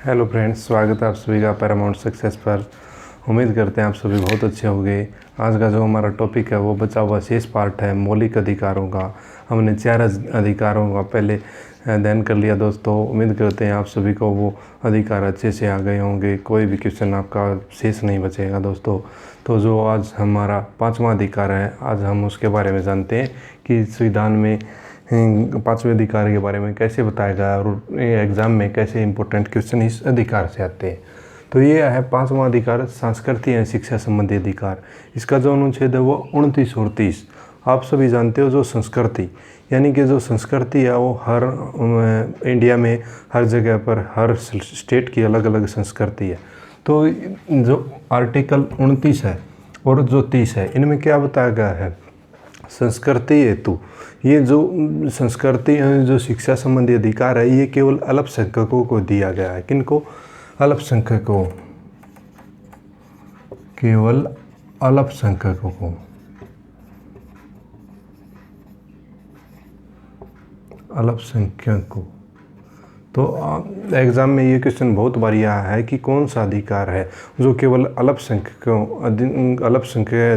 Hello friends, स्वागत है आप सभी का पैरामाउंट सक्सेस पर। उम्मीद करते हैं आप सभी बहुत अच्छे होंगे। आज का जो हमारा टॉपिक है वो बचा हुआ शेष पार्ट है मौलिक अधिकारों का। हमने 4 अधिकारों का पहले अध्ययन कर लिया दोस्तों। उम्मीद करते हैं आप सभी को वो अधिकार अच्छे से आ गए होंगे, कोई भी क्वेश्चन आपका शेष नहीं बचेगा दोस्तों। तो जो आज हमारा 5वां अधिकार है, आज हम उसके बारे में जानते हैं कि संविधान में 5वें अधिकार के बारे में कैसे बताया गया और एग्ज़ाम में कैसे इंपॉर्टेंट क्वेश्चन इस अधिकार से आते हैं। तो ये है 5वां अधिकार, सांस्कृतिक एवं शिक्षा संबंधी अधिकार। इसका जो अनुच्छेद है वो 29 और 30। आप सभी जानते हो जो संस्कृति यानी कि जो संस्कृति है वो हर इंडिया में हर जगह पर हर स्टेट की अलग अलग संस्कृति है। तो जो आर्टिकल 29 है और जो 30 है इनमें क्या बताया गया है, संस्कृति हेतु ये जो संस्कृति जो शिक्षा संबंधी अधिकार है ये केवल अल्पसंख्यकों को दिया गया है। किनको? अल्पसंख्यकों, केवल अल्पसंख्यकों को। अल्पसंख्यक को तो एग्ज़ाम में ये क्वेश्चन बहुत बार आया है कि कौन सा अधिकार है जो केवल अल्पसंख्यक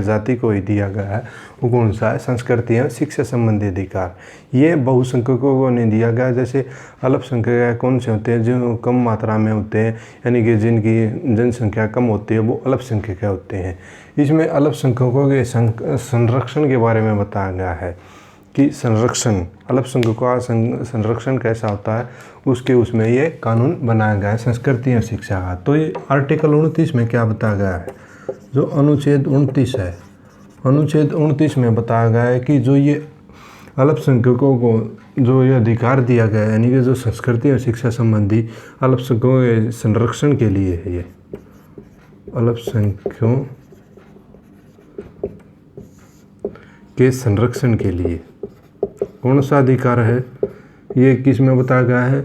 जाति को ही दिया गया है, वो कौन सा है? संस्कृति एवं शिक्षा संबंधी अधिकार। ये बहुसंख्यकों को नहीं दिया गया। जैसे अल्पसंख्यक कौन से होते हैं? जो कम मात्रा में होते हैं, यानी कि जिनकी जनसंख्या कम होती है वो अल्पसंख्यक होते हैं। इसमें अल्पसंख्यकों के संरक्षण के बारे में बताया गया है कि संरक्षण, अल्पसंख्यकों का संरक्षण कैसा होता है उसमें ये कानून बनाया गया है संस्कृति और शिक्षा का। तो ये आर्टिकल 29 में क्या बताया गया है? जो अनुच्छेद 29 है, अनुच्छेद 29 में बताया गया है कि जो ये अल्पसंख्यकों को जो ये अधिकार दिया गया है, यानी कि जो संस्कृति और शिक्षा संबंधी अल्पसंख्यकों के संरक्षण के लिए है, ये अल्पसंख्यकों के संरक्षण के लिए कौन सा अधिकार है? ये किस में बताया गया है?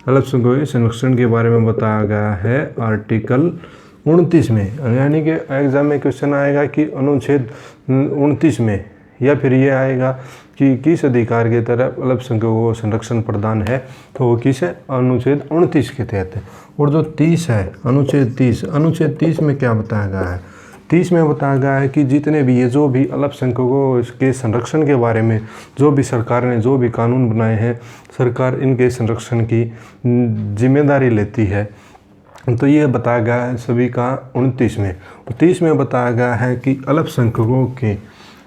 अल्पसंख्यकों के संरक्षण के बारे में बताया गया है आर्टिकल 29 में। यानी कि एग्जाम में क्वेश्चन आएगा कि अनुच्छेद 29 में, या फिर ये आएगा कि किस अधिकार के तहत अल्पसंख्यकों को संरक्षण प्रदान है, तो वो किस है? अनुच्छेद 29 के तहत है। और जो 30 है, अनुच्छेद 30 में क्या बताया गया है? 30 में बताया गया है कि जितने भी ये जो भी अल्पसंख्यकों के संरक्षण के बारे में जो भी सरकार ने जो भी कानून बनाए हैं, सरकार इनके संरक्षण की जिम्मेदारी लेती है। तो ये बताया गया है सभी का 29 में। 30 में बताया गया है कि अल्पसंख्यकों के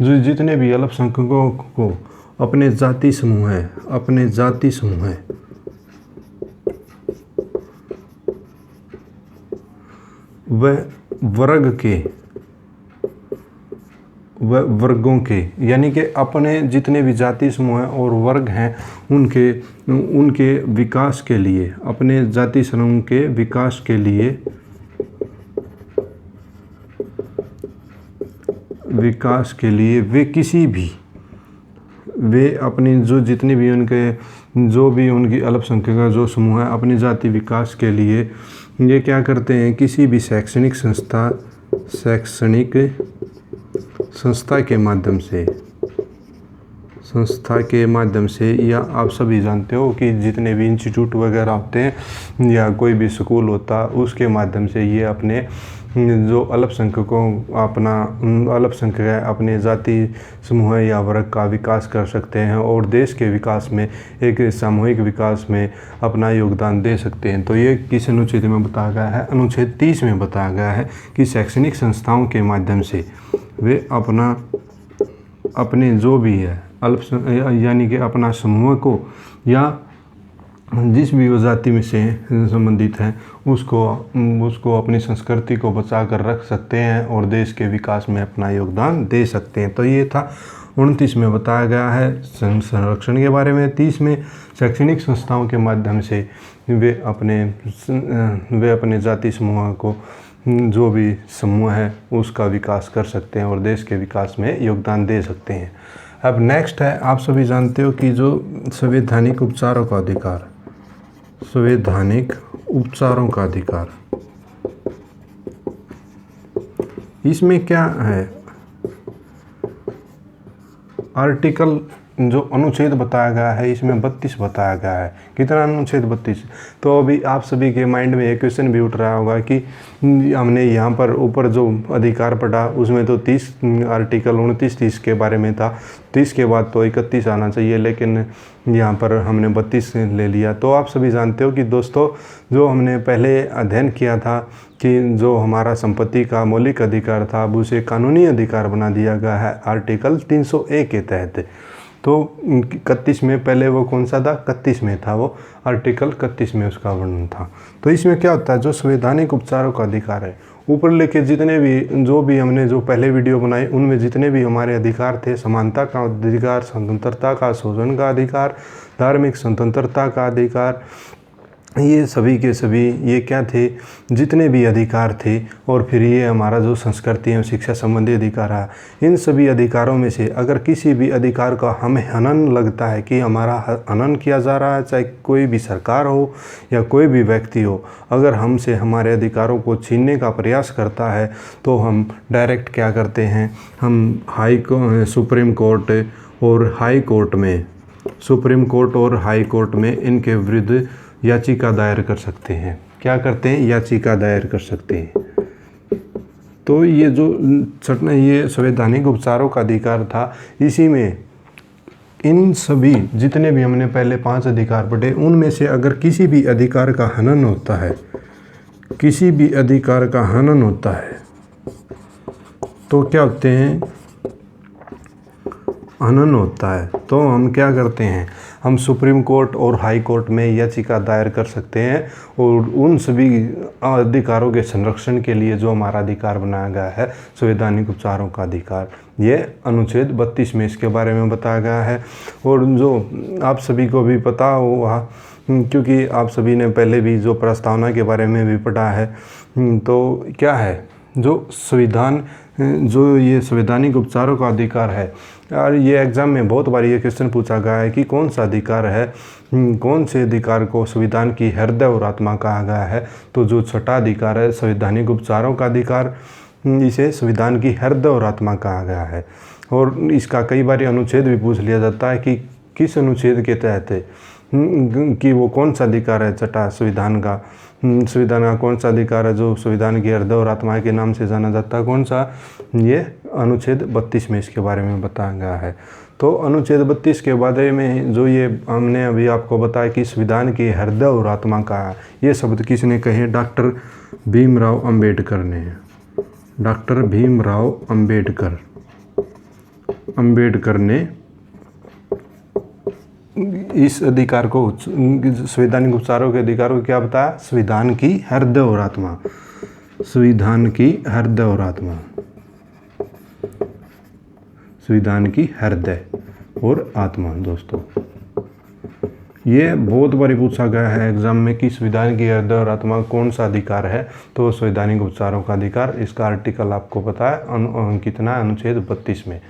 जो जितने भी अल्पसंख्यकों को अपने जाति समूह है, अपने जाति समूह है, वह वर्गों के, यानी कि अपने जितने भी जाति समूह हैं और वर्ग हैं उनके विकास के लिए, अपने जाति समूह के विकास के लिए, वे अपनी जो जितने भी उनकी अल्पसंख्यक जो समूह है अपनी जाति विकास के लिए ये क्या करते हैं? किसी भी शैक्षणिक संस्था के माध्यम से, या आप सभी जानते हो कि जितने भी इंस्टीट्यूट वगैरह होते हैं या कोई भी स्कूल होता है उसके माध्यम से ये अपने जो अल्पसंख्यक अपने जाति समूह या वर्ग का विकास कर सकते हैं और देश के विकास में, एक सामूहिक विकास में अपना योगदान दे सकते हैं। तो ये किस अनुच्छेद में बताया गया है? अनुच्छेद 30 में बताया गया है कि शैक्षणिक संस्थाओं के माध्यम से वे अपने जो भी है यानी कि अपना समूह को या जिस भी वो जाति में से संबंधित हैं उसको अपनी संस्कृति को बचा कर रख सकते हैं और देश के विकास में अपना योगदान दे सकते हैं। तो ये था 29 में बताया गया है संरक्षण के बारे में। 30 में शैक्षणिक संस्थाओं के माध्यम से वे अपने जाति समूह को जो भी समूह है उसका विकास कर सकते हैं और देश के विकास में योगदान दे सकते हैं। अब नेक्स्ट है, आप सभी जानते हो कि जो संवैधानिक उपचारों का अधिकार, संवैधानिक उपचारों का अधिकार, इसमें क्या है? आर्टिकल जो अनुच्छेद बताया गया है इसमें 32 बताया गया है। कितना अनुच्छेद 32। तो अभी आप सभी के माइंड में एक क्वेश्चन भी उठ रहा होगा कि हमने यहाँ पर ऊपर जो अधिकार पढ़ा उसमें तो 30 आर्टिकल 29-30 के बारे में था, 30 के बाद तो 31 आना चाहिए, लेकिन यहाँ पर हमने 32 ले लिया। तो आप सभी जानते हो कि दोस्तों जो हमने पहले अध्ययन किया था कि जो हमारा संपत्ति का मौलिक अधिकार था अब उसे कानूनी अधिकार बना दिया गया है आर्टिकल 301 के तहत। तो 31 में पहले वो कौन सा था, 31 में था वो, आर्टिकल 31 में उसका वर्णन था। तो इसमें क्या होता है, जो संवैधानिक उपचारों का अधिकार है, ऊपर लेके जितने भी जो भी हमने जो पहले वीडियो बनाई उनमें जितने भी हमारे अधिकार थे, समानता का अधिकार, स्वतंत्रता का, शोषण का अधिकार, धार्मिक स्वतंत्रता का अधिकार, ये सभी के सभी ये क्या थे, जितने भी अधिकार थे, और फिर ये हमारा जो संस्कृति एवं शिक्षा संबंधी अधिकार है, इन सभी अधिकारों में से अगर किसी भी अधिकार का हमें हनन लगता है कि हमारा हनन किया जा रहा है, चाहे कोई भी सरकार हो या कोई भी व्यक्ति हो, अगर हमसे हमारे अधिकारों को छीनने का प्रयास करता है तो हम डायरेक्ट क्या करते हैं, हम सुप्रीम कोर्ट और हाई कोर्ट में, सुप्रीम कोर्ट और हाई कोर्ट में इनके विरुद्ध याचिका दायर कर सकते हैं। क्या करते हैं, याचिका दायर कर सकते हैं। तो ये जो ये संवैधानिक उपचारों का अधिकार था, इसी में इन सभी जितने भी हमने पहले 5 अधिकार पढ़े उनमें से अगर किसी भी अधिकार का हनन होता है, किसी भी अधिकार का हनन होता है तो क्या होते हैं, हनन होता है तो हम क्या करते हैं, हम सुप्रीम कोर्ट और हाई कोर्ट में याचिका दायर कर सकते हैं और उन सभी अधिकारों के संरक्षण के लिए जो हमारा अधिकार बनाया गया है संवैधानिक उपचारों का अधिकार, ये अनुच्छेद 32 में इसके बारे में बताया गया है। और जो आप सभी को भी पता होगा क्योंकि आप सभी ने पहले भी जो प्रस्तावना के बारे में भी पढ़ा है, तो क्या है जो संविधान, जो ये संवैधानिक उपचारों का अधिकार है, और ये एग्ज़ाम में बहुत बार ये क्वेश्चन पूछा गया है कि कौन सा अधिकार है, कौन से अधिकार को संविधान की हृदय और आत्मा कहा गया है। तो जो छठा अधिकार है संवैधानिक उपचारों का अधिकार, इसे संविधान की हृदय और आत्मा कहा गया है। और इसका कई बार अनुच्छेद भी पूछ लिया जाता है कि किस अनुच्छेद के तहत कि वो कौन सा अधिकार है, छठा संविधान का कौन सा अधिकार है जो संविधान की हृदय और आत्मा के नाम से जाना जाता है, कौन सा, ये अनुच्छेद 32 में इसके बारे में बताया गया है। तो अनुच्छेद 32 के बारे में जो ये हमने अभी आपको बताया कि संविधान की हृदय और आत्मा का, ये शब्द किसने कहे, डॉक्टर भीमराव अंबेडकर ने, डॉक्टर भीमराव अंबेडकर ने इस अधिकार को, संवैधानिक उपचारों के अधिकारों को क्या बताया, संविधान की हृदय और आत्मा, संविधान की हृदय और आत्मा, संविधान की हृदय और आत्मा। दोस्तों ये बहुत बार पूछा गया है एग्जाम में कि संविधान की हृदय और आत्मा कौन सा अधिकार है, तो संवैधानिक उपचारों का अधिकार, इसका आर्टिकल आपको पता है कितना, अनुच्छेद 32 में।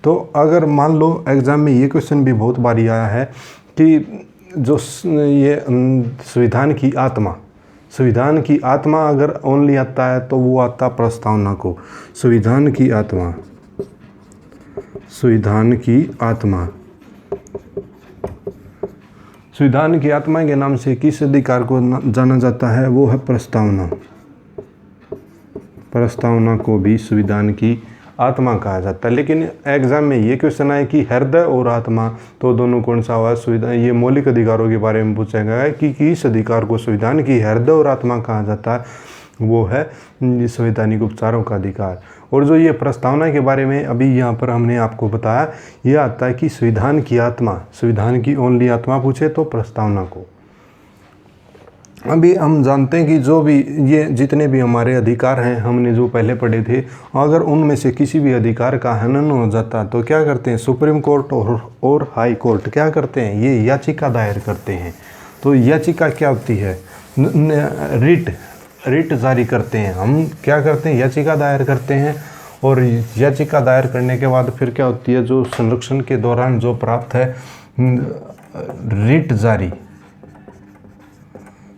तो अगर मान लो एग्जाम में ये क्वेश्चन भी बहुत बार आया है कि जो ये संविधान की आत्मा अगर ओनली आता है तो वो आता प्रस्तावना को, संविधान की आत्मा, संविधान की आत्मा के नाम से किस अधिकार को जाना जाता है, वो है प्रस्तावना। प्रस्तावना को भी संविधान की आत्मा कहा जाता है। लेकिन एग्जाम में ये क्वेश्चन आए कि हृदय और आत्मा, तो दोनों कौन सा हुआ, संविधान, ये मौलिक अधिकारों के बारे में पूछा गया है कि किस अधिकार को संविधान की हृदय और आत्मा कहा जाता है, वो है संवैधानिक उपचारों का अधिकार। और जो ये प्रस्तावना के बारे में अभी यहाँ पर हमने आपको बताया, ये आता है कि संविधान की आत्मा, संविधान की ओनली आत्मा पूछे तो प्रस्तावना को। अभी हम जानते हैं कि जो भी ये जितने भी हमारे अधिकार हैं हमने जो पहले पढ़े थे, अगर उनमें से किसी भी अधिकार का हनन हो जाता तो क्या करते हैं, सुप्रीम कोर्ट और हाई कोर्ट क्या करते हैं, ये याचिका दायर करते हैं। तो याचिका क्या होती है, रिट जारी करते हैं। हम क्या करते हैं, याचिका दायर करते हैं, और याचिका दायर करने के बाद फिर क्या होती है, जो संरक्षण के दौरान जो प्राप्त है रिट जारी,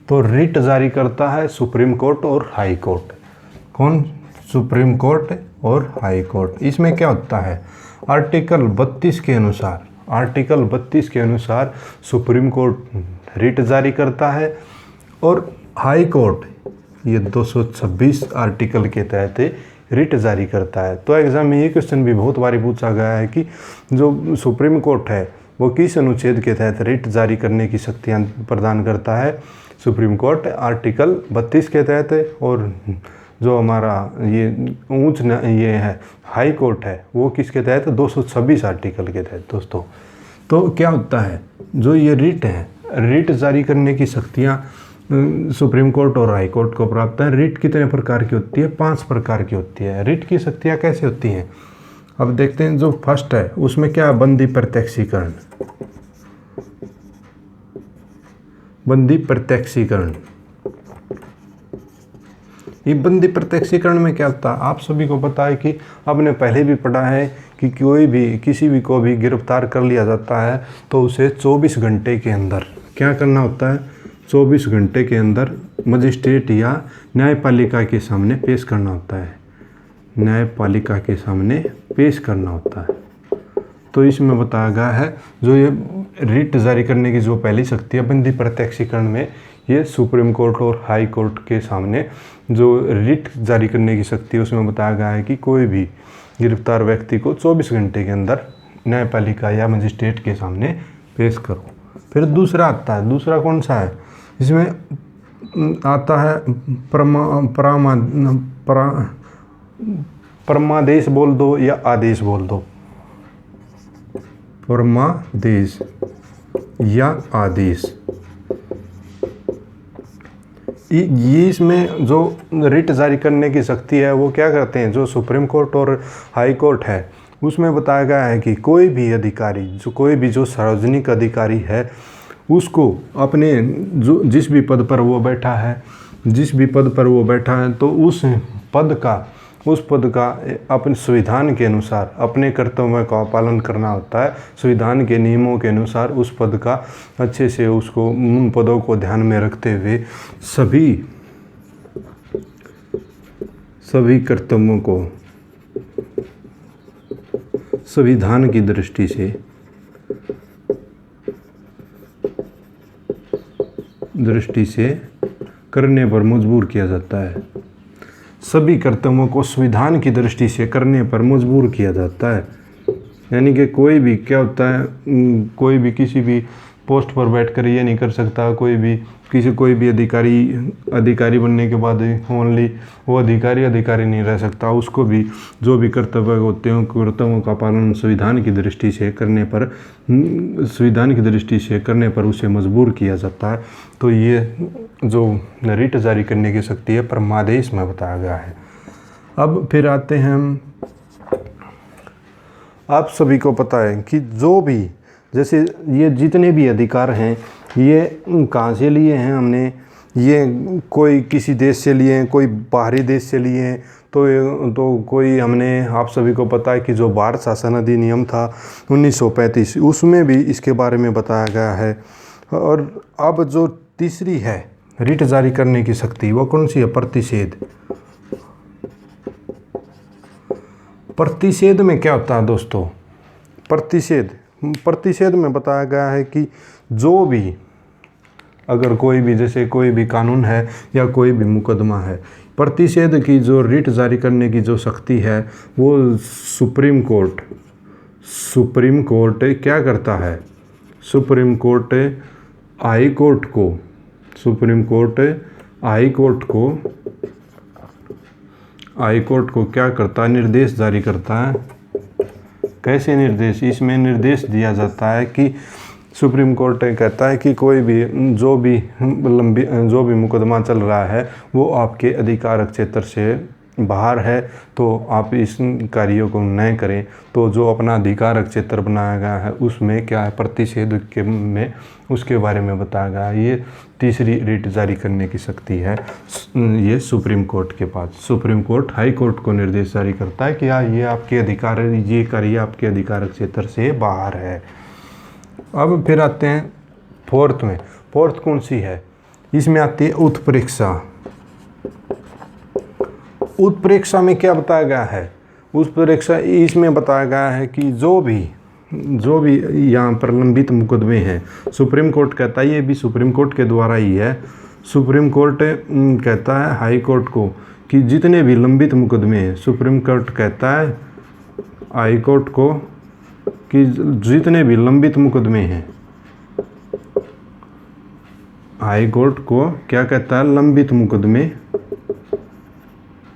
तो रिट जारी करता है सुप्रीम कोर्ट और हाई कोर्ट। कौन, सुप्रीम कोर्ट और हाई कोर्ट। इसमें क्या होता है, आर्टिकल 32 के अनुसार, आर्टिकल 32 के अनुसार सुप्रीम कोर्ट रिट जारी करता है और हाई कोर्ट ये 226 आर्टिकल के तहत रिट जारी करता है। तो एग्ज़ाम में ये क्वेश्चन भी बहुत बारी पूछा गया है कि जो सुप्रीम कोर्ट है वो किस अनुच्छेद के तहत रिट जारी करने की शक्तियाँ प्रदान करता है। सुप्रीम कोर्ट आर्टिकल 32 के तहत, और जो हमारा ये ये है हाई कोर्ट है वो किसके तहत, 226 आर्टिकल के तहत दोस्तों। तो क्या होता है, जो ये रिट है, रिट जारी करने की शक्तियाँ सुप्रीम कोर्ट और हाई कोर्ट को प्राप्त है। रिट कितने प्रकार की होती है, 5 प्रकार की होती है। रिट की शक्तियाँ कैसे होती हैं, अब देखते हैं। जो फर्स्ट है उसमें क्या, बंदी प्रत्यक्षीकरण। बंदी प्रत्यक्षीकरण, ये बंदी प्रत्यक्षीकरण में क्या होता है, आप सभी को पता है कि आपने पहले भी पढ़ा है कि कोई भी किसी भी को भी गिरफ्तार कर लिया जाता है तो उसे 24 घंटे के अंदर क्या करना होता है, 24 घंटे के अंदर मजिस्ट्रेट या न्यायपालिका के सामने पेश करना होता है। न्यायपालिका के सामने पेश करना होता है। तो इसमें बताया गया है जो ये रिट जारी करने की जो पहली शक्ति है बंदी प्रत्यक्षीकरण में, ये सुप्रीम कोर्ट और हाई कोर्ट के सामने जो रिट जारी करने की शक्ति है उसमें बताया गया है कि कोई भी गिरफ्तार व्यक्ति को 24 घंटे के अंदर न्यायपालिका या मजिस्ट्रेट के सामने पेश करो। फिर दूसरा आता है, दूसरा कौन सा है, इसमें आता है परमादेश बोल दो या आदेश बोल दो, परमादेश या आदेश। ये इसमें जो रिट जारी करने की शक्ति है वो क्या करते हैं, जो सुप्रीम कोर्ट और हाई कोर्ट है उसमें बताया गया है कि कोई भी अधिकारी, जो सार्वजनिक अधिकारी है उसको अपने जो जिस भी पद पर वो बैठा है तो उस पद का अपने संविधान के अनुसार अपने कर्तव्य का पालन करना होता है। संविधान के नियमों के अनुसार उस पद का अच्छे से उसको उन पदों को ध्यान में रखते हुए सभी कर्तव्यों को संविधान की दृष्टि से करने पर मजबूर किया जाता है। सभी कर्तव्यों को संविधान की दृष्टि से करने पर मजबूर किया जाता है। यानी कि कोई भी क्या होता है, कोई भी किसी भी पोस्ट पर बैठकर ये नहीं कर सकता, कोई भी अधिकारी बनने के बाद ओनली वो अधिकारी नहीं रह सकता। उसको भी जो भी कर्तव्य होते हैं कर्तव्यों का पालन संविधान की दृष्टि से करने पर उसे मजबूर किया जाता है। तो ये जो रिट जारी करने की शक्ति है परमादेश में बताया गया है। अब फिर आते हैं हम, आप सभी को पता है कि जो भी जैसे ये जितने भी अधिकार हैं ये कहाँ से लिए हैं हमने, ये कोई किसी देश से लिए हैं, कोई बाहरी देश से लिए हैं, तो कोई हमने, आप सभी को पता है कि जो भारत शासन अधिनियम था 1935 उसमें भी इसके बारे में बताया गया है। और अब जो तीसरी है रिट जारी करने की शक्ति वो कौन सी है, प्रतिषेध। प्रतिषेध में क्या होता है दोस्तों, प्रतिषेध में बताया गया है कि जो भी अगर कोई भी जैसे कोई भी कानून है या कोई भी मुकदमा है, प्रतिषेध की जो रिट जारी करने की जो शक्ति है वो सुप्रीम कोर्ट क्या करता है, सुप्रीम कोर्ट हाई कोर्ट को क्या करता है, निर्देश जारी करता है। कैसे निर्देश, इसमें निर्देश दिया जाता है कि सुप्रीम कोर्ट कहता है कि कोई भी जो भी मुकदमा चल रहा है वो आपके अधिकार क्षेत्र से बाहर है तो आप इस कार्यों को न करें। तो जो अपना अधिकार क्षेत्र बनाया गया है उसमें क्या है, प्रतिषेध में उसके बारे में बताया गया है। ये तीसरी रिट जारी करने की शक्ति है ये सुप्रीम कोर्ट के पास। सुप्रीम कोर्ट हाई कोर्ट को निर्देश जारी करता है कि ये आपके अधिकार, ये कार्य आपके अधिकार क्षेत्र से बाहर है। अब फिर आते हैं फोर्थ कौन सी है, इसमें आती है उत्प्रेक्षा। उत्प्रेक्षा में क्या बताया गया है, उत्प्रेक्षा इसमें बताया गया है कि जो भी जो भी यहाँ पर लंबित मुकदमे हैं, सुप्रीम कोर्ट कहता है, ये भी सुप्रीम कोर्ट के द्वारा ही है, सुप्रीम कोर्ट कहता है हाई कोर्ट को कि जितने भी लंबित मुकदमे हैं, सुप्रीम कोर्ट कहता है हाई कोर्ट को कि जितने भी लंबित मुकदमे हैं, हाई कोर्ट को क्या कहता है, लंबित मुकदमे,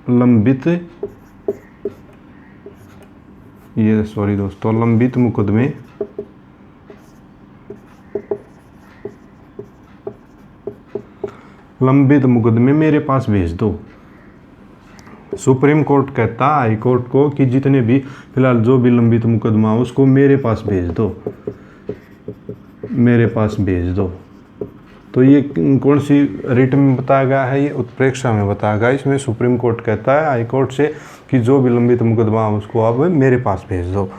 लंबित मुकदमे मेरे पास भेज दो। सुप्रीम कोर्ट कहता है हाई कोर्ट को कि जितने भी फिलहाल जो भी लंबित मुकदमा हो उसको मेरे पास भेज दो, मेरे पास भेज दो। तो ये कौन सी रिट में बताया गया है, ये उत्प्रेक्षा में बताया गया। इसमें सुप्रीम कोर्ट कहता है हाई कोर्ट से कि जो भी लंबित मुकदमा हो उसको आप मेरे पास भेज दो।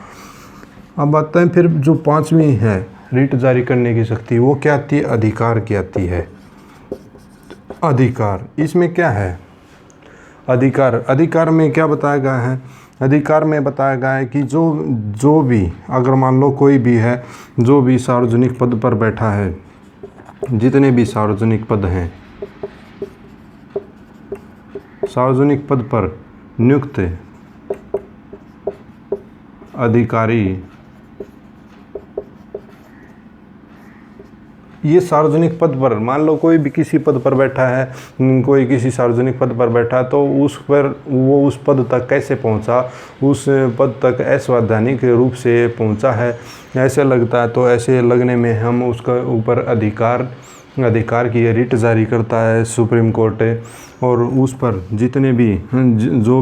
अब आता है फिर जो पांचवी है रिट जारी करने की शक्ति, वो क्या आती है, अधिकार की आती है। अधिकार, इसमें क्या है अधिकार, अधिकार में क्या बताया गया है, अधिकार में बताया गया है कि जो भी अगर मान लो कोई भी है जो भी सार्वजनिक पद पर बैठा है, जितने भी सार्वजनिक पद हैं, सार्वजनिक पद पर नियुक्त अधिकारी, ये सार्वजनिक पद पर मान लो कोई भी किसी पद पर बैठा है, कोई किसी सार्वजनिक पद पर बैठा, तो उस पर वो उस पद तक कैसे पहुंचा, उस पद तक असंवैधानिक रूप से पहुंचा है ऐसे लगता है, तो ऐसे लगने में हम उसका ऊपर अधिकार की रिट जारी करता है सुप्रीम कोर्ट, और उस पर जितने भी जो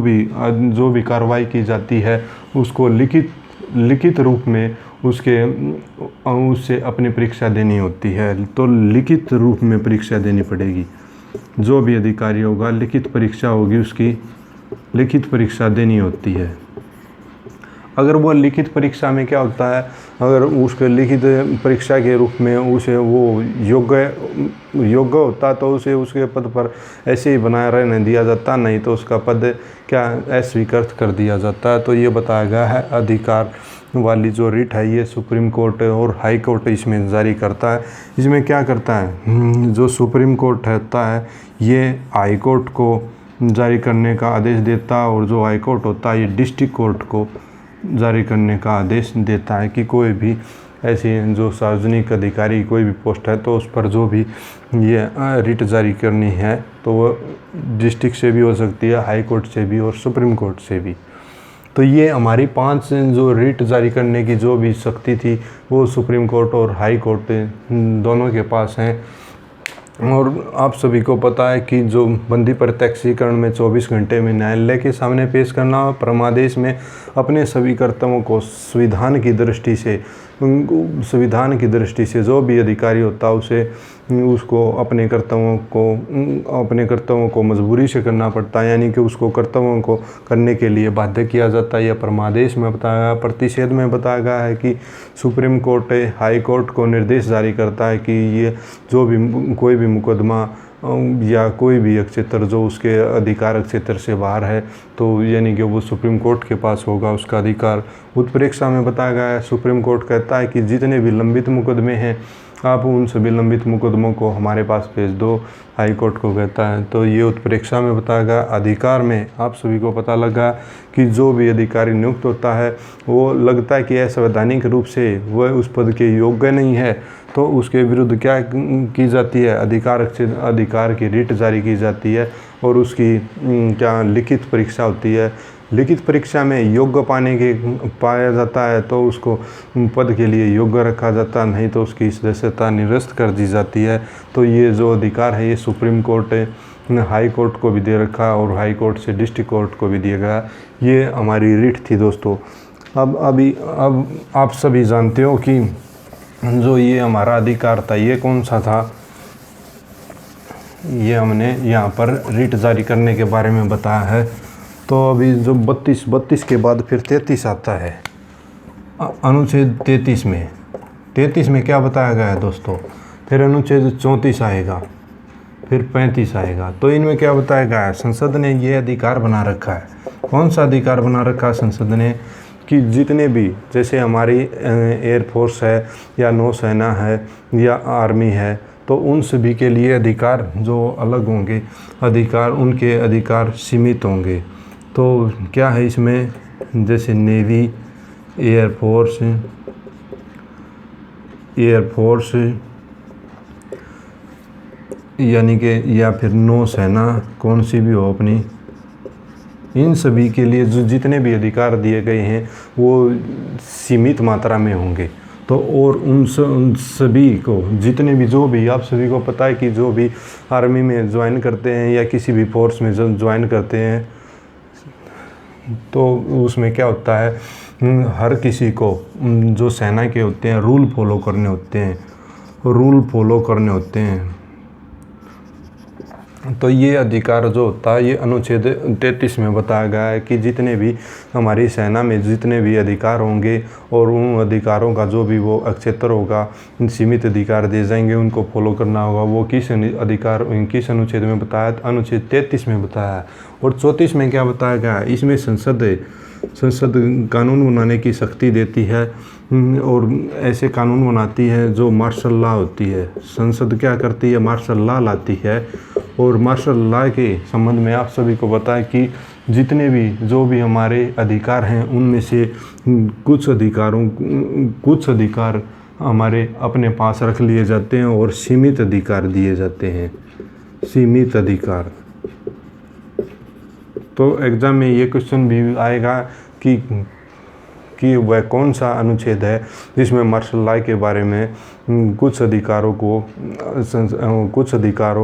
भी कार्रवाई की जाती है उसको लिखित रूप में उससे अपनी परीक्षा देनी होती है। तो लिखित रूप में परीक्षा देनी पड़ेगी, जो भी अधिकारी होगा लिखित परीक्षा होगी, उसकी लिखित परीक्षा देनी होती है। अगर वो लिखित परीक्षा में क्या होता है, अगर उसके लिखित परीक्षा के रूप में उसे वो योग्य होता तो उसे उसके पद पर ऐसे ही बनाए रहने दिया जाता, नहीं तो उसका पद क्या अस्वीकृत कर दिया जाता है। तो ये बताया गया है अधिकार वाली जो रिट है ये सुप्रीम कोर्ट और हाई कोर्ट इसमें जारी करता है। इसमें क्या करता है, जो सुप्रीम कोर्ट होता है ये हाई कोर्ट को जारी करने का आदेश देता है, और जो हाई कोर्ट होता है ये डिस्ट्रिक्ट कोर्ट को जारी करने का आदेश देता है कि कोई भी ऐसी जो सार्वजनिक अधिकारी कोई भी पोस्ट है तो उस पर जो भी ये रिट जारी करनी है तो वो डिस्ट्रिक्ट से भी हो सकती है, हाई कोर्ट से भी और सुप्रीम कोर्ट से भी। तो ये हमारी 5 जो रिट जारी करने की जो भी शक्ति थी वो सुप्रीम कोर्ट और हाई कोर्ट दोनों के पास हैं। और आप सभी को पता है कि जो बंदी प्रत्यक्षीकरण में 24 घंटे में न्यायालय के सामने पेश करना, परमादेश में अपने सभी कर्तव्यों को संविधान की दृष्टि से जो भी अधिकारी होता है उसको अपने कर्तव्यों को मजबूरी से करना पड़ता है, यानी कि उसको कर्तव्यों को करने के लिए बाध्य किया जाता है। यह परमादेश में बताया गया। प्रतिषेध में बताया गया है कि सुप्रीम कोर्ट हाई कोर्ट को निर्देश जारी करता है कि ये जो भी कोई भी मुकदमा या कोई भी क्षेत्र जो उसके अधिकार क्षेत्र से बाहर है तो यानी कि वो सुप्रीम कोर्ट के पास होगा उसका अधिकार। उत्प्रेक्षा में बताया गया है, सुप्रीम कोर्ट कहता है कि जितने भी लंबित मुकदमे हैं आप उन सभी लंबित मुकदमों को हमारे पास भेज दो, हाई कोर्ट को कहता है। तो ये उत्प्रेक्षा में बताया गया। अधिकार में आप सभी को पता लगा कि जो भी अधिकारी नियुक्त होता है वो लगता है कि असंवैधानिक रूप से वह उस पद के योग्य नहीं है तो उसके विरुद्ध क्या की जाती है, अधिकार की रिट जारी की जाती है और उसकी क्या लिखित परीक्षा होती है। लिखित परीक्षा में योग्य पाया जाता है तो उसको पद के लिए योग्य रखा जाता है, नहीं तो उसकी सदस्यता निरस्त कर दी जाती है। तो ये जो अधिकार है ये सुप्रीम कोर्ट हाई कोर्ट को भी दे रखा और हाई कोर्ट से डिस्ट्रिक्ट कोर्ट को भी दिया गया। ये हमारी रिट थी दोस्तों। अब आप सभी जानते हो कि जो ये हमारा अधिकार था ये कौन सा था, ये हमने यहाँ पर रिट जारी करने के बारे में बताया है। तो अभी जो 32 के बाद फिर 33 आता है, अनुच्छेद 33 में क्या बताया गया है दोस्तों, फिर अनुच्छेद 34 आएगा, फिर 35 आएगा। तो इनमें क्या बताया गया है, संसद ने ये अधिकार बना रखा है। कौन सा अधिकार बना रखा है संसद ने कि जितने भी जैसे हमारी एयरफोर्स है या नौसेना है या आर्मी है, तो उन सभी के लिए अधिकार जो अलग होंगे, अधिकार उनके अधिकार सीमित होंगे। तो क्या है इसमें, जैसे नेवी, एयरफोर्स यानी कि या फिर नौसेना कौन सी भी हो अपनी, इन सभी के लिए जो जितने भी अधिकार दिए गए हैं वो सीमित मात्रा में होंगे। तो और उन सभी को जितने भी जो भी आप सभी को पता है कि जो भी आर्मी में ज्वाइन करते हैं या किसी भी फोर्स में ज्वाइन करते हैं, तो उसमें क्या होता है, हर किसी को जो सेना के होते हैं रूल फॉलो करने होते हैं। तो ये अधिकार जो होता है ये अनुच्छेद 33 में बताया गया है कि जितने भी हमारी सेना में जितने भी अधिकार होंगे और उन अधिकारों का जो भी वो क्षेत्र होगा, सीमित अधिकार दिए जाएंगे, उनको फॉलो करना होगा। वो किस अनुच्छेद में बताया, अनुच्छेद 33 में बताया है। और 34 में क्या बताया गया है, इसमें संसद कानून बनाने की शक्ति देती है और ऐसे कानून बनाती है जो मार्शल लॉ होती है। संसद क्या करती है, मार्शल लॉ लाती है। और मार्शल लॉ के संबंध में आप सभी को पता है कि जितने भी जो भी हमारे अधिकार हैं उनमें से कुछ अधिकार हमारे अपने पास रख लिए जाते हैं और सीमित अधिकार दिए जाते हैं, सीमित अधिकार। तो एग्ज़ाम में ये क्वेश्चन भी आएगा कि वह कौन सा अनुच्छेद है जिसमें मार्शल लॉ के बारे में कुछ अधिकारों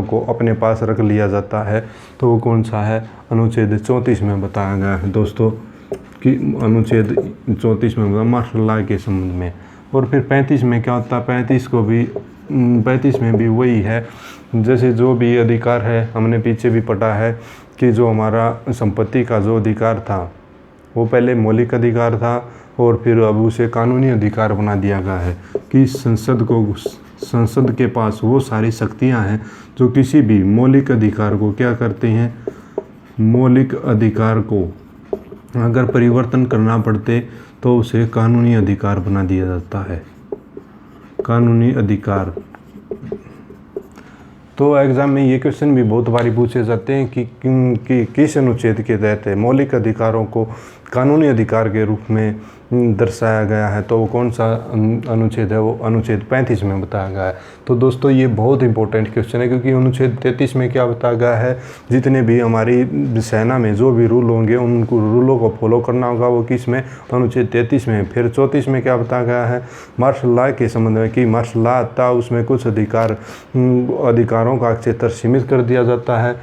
को अपने पास रख लिया जाता है। तो वो कौन सा है, अनुच्छेद 34 में बताया गया है दोस्तों, कि अनुच्छेद 34 में मार्शल लॉ के संबंध में। और फिर 35 में क्या होता है, 35 में भी वही है, जैसे जो भी अधिकार है हमने पीछे भी पढ़ा है कि जो हमारा संपत्ति का जो अधिकार था वो पहले मौलिक अधिकार था और फिर अब उसे कानूनी अधिकार बना दिया गया है कि संसद के पास वो सारी शक्तियां हैं जो किसी भी मौलिक अधिकार को क्या करते हैं, मौलिक अधिकार को अगर परिवर्तन करना पड़ते तो उसे कानूनी अधिकार बना दिया जाता है, कानूनी अधिकार। तो एग्ज़ाम में ये क्वेश्चन भी बहुत बारी पूछे जाते हैं कि किस अनुच्छेद के तहत मौलिक अधिकारों को कानूनी अधिकार के रूप में दर्शाया गया है। तो वो कौन सा अनुच्छेद है, वो अनुच्छेद 35 में बताया गया है। तो दोस्तों ये बहुत इंपॉर्टेंट क्वेश्चन है, क्योंकि अनुच्छेद 33 में क्या बताया गया है, जितने भी हमारी सेना में जो भी रूल होंगे उनको रूलों को फॉलो करना होगा। वो किस में, अनुच्छेद 33 में। फिर 34 में क्या बताया गया है, मार्शल लॉ के संबंध में कि मार्शल लॉ था उसमें कुछ अधिकारों का क्षेत्र सीमित कर दिया जाता है।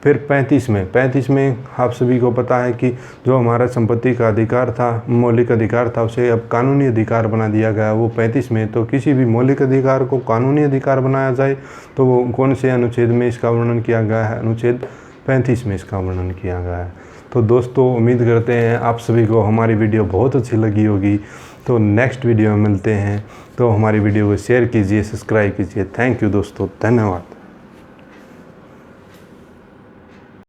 फिर 35 में आप सभी को पता है कि जो हमारा संपत्ति का अधिकार था, मौलिक अधिकार था, उसे अब कानूनी अधिकार बना दिया गया वो 35 में। तो किसी भी मौलिक अधिकार को कानूनी अधिकार बनाया जाए तो वो कौन से अनुच्छेद में इसका वर्णन किया गया है, अनुच्छेद 35 में इसका वर्णन किया गया है। तो दोस्तों उम्मीद करते हैं आप सभी को हमारी वीडियो बहुत अच्छी लगी होगी। तो नेक्स्ट वीडियो में मिलते हैं। तो हमारी वीडियो को शेयर कीजिए, सब्सक्राइब कीजिए। थैंक यू दोस्तों, धन्यवाद।